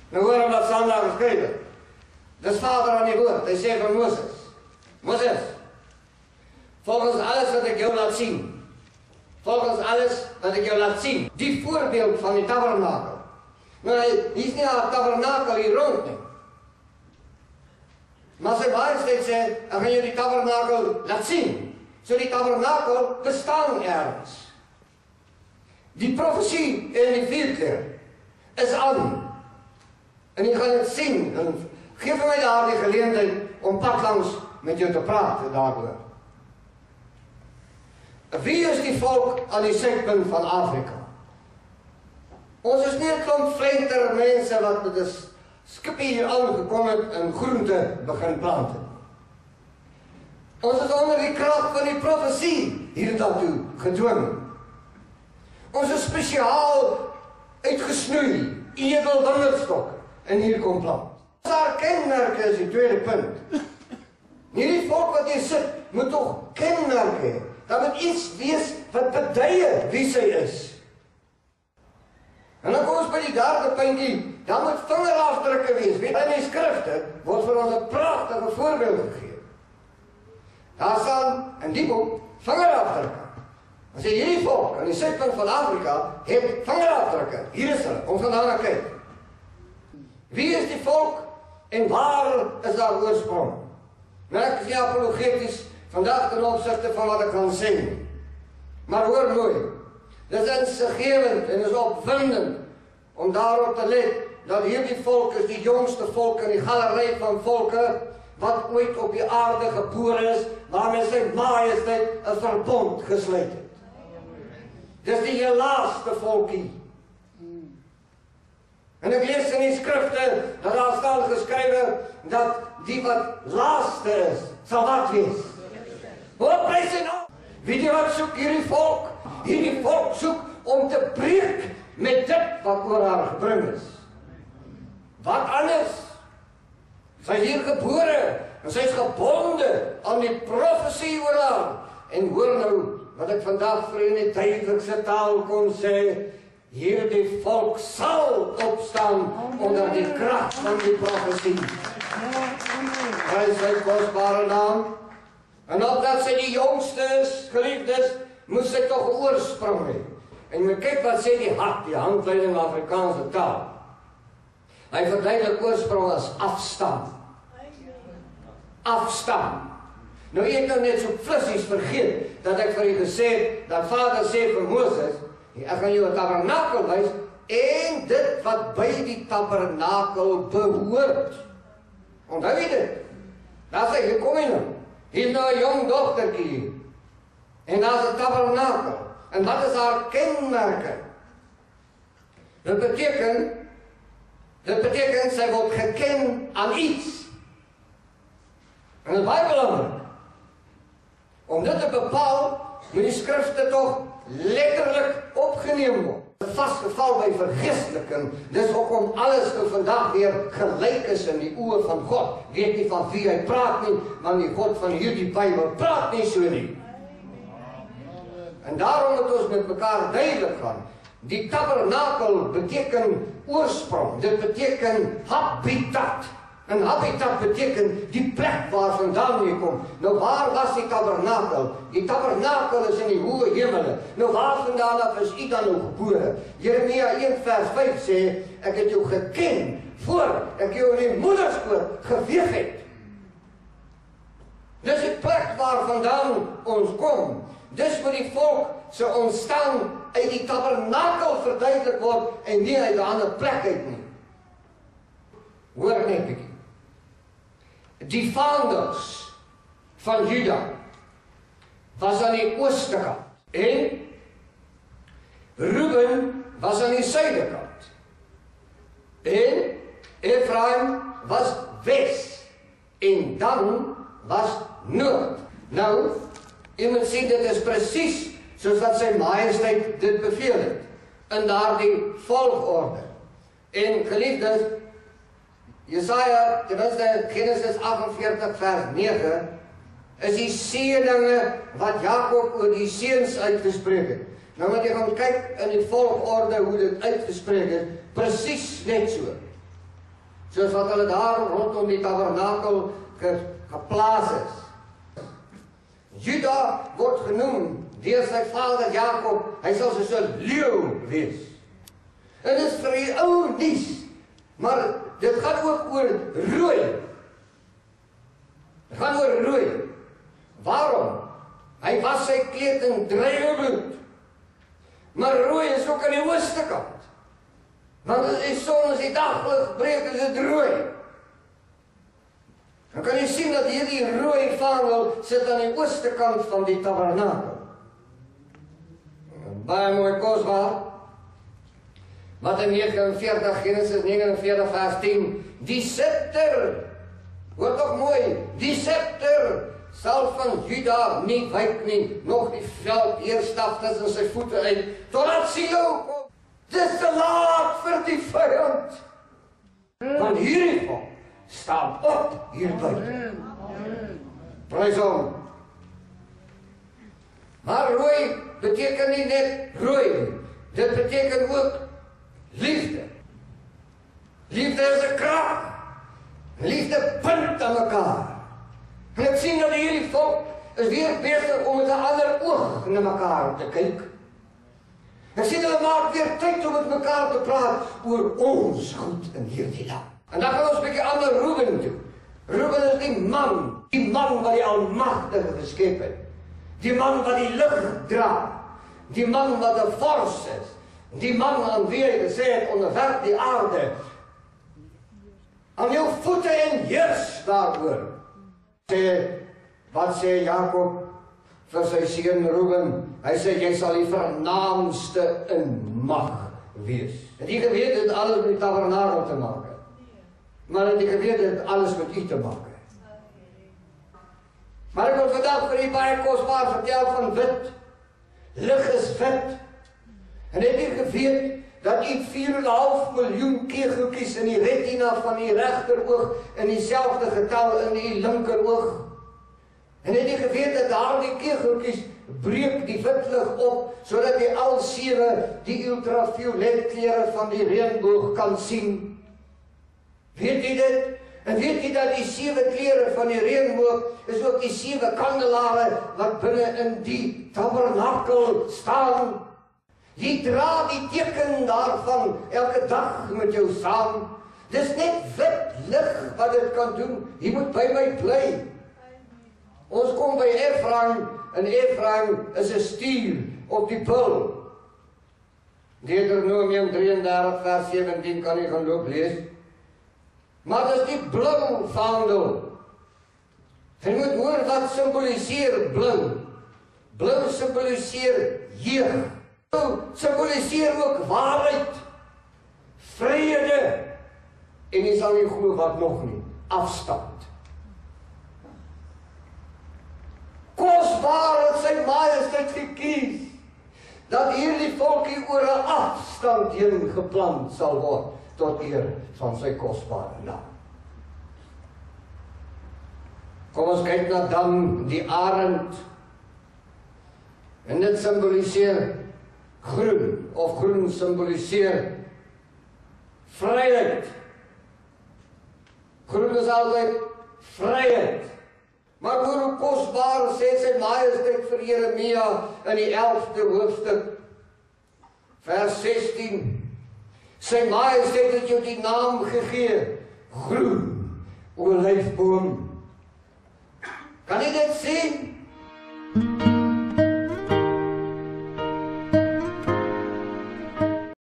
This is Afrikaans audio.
Nou hoor hem wat Sandra geschreven. Dat is vader aan die woord. Hij zei van Mozes. Mozes, volgens alles wat ik jou laat zien. Volgens alles wat ik jou laat zien. Die voorbeeld van die tabernakel. Nou, hij is niet aan het tabernakel hier rond. Nie. Maar zijn majesteit zei, ik ga je die tabernakel laten zien. Zo die tabernakel bestaan ergens. Die profetie in die 4 keer is aan. En je gaat het zien. En geef mij daar die gelegenheid om pad langs met je te praten daarover. Wie is die volk aan die zuidpunt van Afrika? Ons is niet een klomp vleiter mensen wat met de skip hier aangekomen en groente begin planten. Ons is onder die kracht van die profetie hier daartoe gedwongen. Ons is speciaal uitgesnoeid, edel wingerdstok en hier kom plant. Daar kenmerken is die tweede punt. Hierdie volk wat hier sit, moet toch kenmerken hê. Dat moet iets wees wat beduie wie sy is. En dan kom ons by die derde puntjie, dan moet vingerafdrukke wees. Weet, in die skrifte word vir ons 'n pragtige voorbeeld gegee. Daar staan in die boek vingerafdrukke. As jy hierdie volk aan die suidpunt van Afrika het vingerafdrukke, hier is hulle, ons gaan daarna kyk. Wie is die volk en waar is daar oorsprong? Nou, ek is nie apologeties vandag ten opsigte van wat ek kan sê. Maar hoor mooi, dit is insiggewend en is opwindend om daarop te let dat hierdie volk is die jongste volk in die galery van volke wat ooit op die aarde gebore is, waarmee sy majesteit 'n verbond gesluit het. Dis die heel laaste volkie. En ek lees in die skrifte dat daar staan geskrywe dat die wat laaste is, sal wat wees? Wat prys hy nou? Weet jy wat soek hierdie volk? Hierdie volk soek om te breek met dit wat oor haar gebring is. Wat anders? Sy is hier gebore en sy is gebonde aan die profesie oor haar. En hoor nou wat ek vandag vir u in die duidelikste taal kon sê. Hierdie volk sal opstaan onder die krag van die profesie. Hy is sy kostbare naam. En opdat sy die jongste is, geliefdes, moes sy toch 'n oorsprong hê. En jy kyk wat sê die hart, die handleiding Afrikaanse taal. Hy verduidelik oorsprong as afstam. Afstam. Nou ek kan net so flissies vergeet, dat ek vir u gesê het, dat Vader sê vir Moses, ek gaan jou 'n tabernakel wys, en dit wat by die tabernakel behoort. Onthou jy dit? Daar sê, hier kom jy nou. Hier is nou 'n jong dogtertjie. En daar is 'n tabernakel. En wat is haar kenmerke? Dit beteken sy word geken aan iets. En dit is baie belangrik. Om dit te bepaal, moet die skrifte toch letterlik opgeneem word. Vastgeval by vergeesteliking, dis hoekom alles nou vandag weer gelyk is in die oë van God. Weet nie van wie hy praat nie, want die God van hierdie Bybel praat nie so nie. En daarom moet ons met mekaar duidelik gaan. Die tabernakel beteken oorsprong, dit beteken habitat. En habitat beteken die plek waar vandaan jy kom. Nou waar was die tabernakel? Die tabernakel is in die hoë hemele. Nou waar vandaan af is u dan nou gebore? Jeremia 1 vers 5 sê, ek het jou geken voor ek jou in die moederskoot geweeg het. Dis die plek waar vandaan ons kom. Dis waar die volk se ontstaan uit die tabernakel verduidelik word en nie uit 'n ander plek uit nie. Hoor net bietjie. Die vaanders van Juda was aan die ooste kant en Reuben was aan die suide kant en Ephraim was wes en Dan was noord. Nou, jy moet sien dit is presies soos wat sy majesteit dit beveel het in daardie volgorde. En geliefdes, Jesaja, tenminste Genesis 48 vers 9, is die seëninge wat Jakob oor die seuns uitgespreek het. Nou moet jy gaan kyk in die volgorde hoe dit uitgespreek is, presies net so. Soos wat hulle daar rondom die tabernakel geplaas is. Juda word genoem deur sy vader Jakob, hy sal soos 'n leeu wees. En dit is vir die ou nuus, maar dit gaan ook oor rooi. Dit gaan oor rooi. Waarom? Hy was sy kleed in druiwebloed. Maar rooi is ook aan die ooste kant. Want as die son as die daglig breek, is dit rooi. Dan kan jy sien dat hierdie rooi vaandel sit aan die ooste kant van die tabernakel. Baie mooi kosbaar. Wat in Genesis 49 vers 10, die scepter, hoor toch mooi, die scepter sal van Juda nie wyk nie, nog die veld heerstaf tussen sy voete uit, totdat Silo kom. Dis te laat vir die vyand. Want hierdie volk staan op hier buiten. Prys hom. Maar rooi beteken nie net rooi, dit beteken ook liefde. Liefde is 'n krag. Liefde bind aan mekaar. En ek sien dat hierdie volk is weer besig om met 'n ander oog na mekaar te kyk. Ek sien hulle maak weer tyd om met mekaar te praat oor ons goed in hierdie land. En dan gaan ons 'n bietjie ander Ruben toe. Ruben is die man wat die Almagtige geskep het. Die man wat die lig dra. Die man wat 'n vors is. Die man aan wie hy gesê het, onderwerp die aarde aan jou voete en heers daaroor. Wat sê Jakob vir sy seun Ruben? Hy sê, jy sal die vernaamste in mag wees. Het jy geweet dit alles met die tabernakel te maak het? Maar het jy geweet dit alles met u te maak het? Maar ek wil vandag vir u baie kosbaar vertel van wit. Lig is wit. En het jy geweet dat u 4,5 miljoen kegeltjies in die retina van die regteroog in dieselfde getal in die linkeroog? En het jy geweet dat daardie kegeltjies breek die wit lig op, sodat jy al 7 die ultraviolet kleure van die reënboog kan sien? Weet jy dit? En weet jy dat die 7 kleure van die reënboog is ook die 7 kandelare wat binne in die tabernakel staan? Jy dra die teken daarvan elke dag met jou saam. Dis net wit lig wat dit kan doen. Jy moet by my bly. Ons kom by Efraim, en Efraim is 'n stier op die bul. Deuteronomium 33 vers 17 kan jy gaan loop lees. Maar dis die blou vaandel. Jy moet hoor wat symboliseer blou. Blou symboliseer jeug. Blou symboliseer ook waarheid, vrede, en jy sal nie glo wat nog nie, afstand. Kosbaar het sy majesteit gekies, dat hierdie volkie oor 'n afstand heen geplant sal word, tot eer van sy kosbare naam. Kom ons kyk na dan die arend, en dit symboliseer groen, of groen symboliseer vryheid. Groen is altyd vryheid. Maar hoor hoe kosbaar sê sy majesteit vir Jeremia in die 11de hoofstuk, vers 16. Sy majesteit het jou die naam gegee, groen olyfboom. Kan jy dit sien?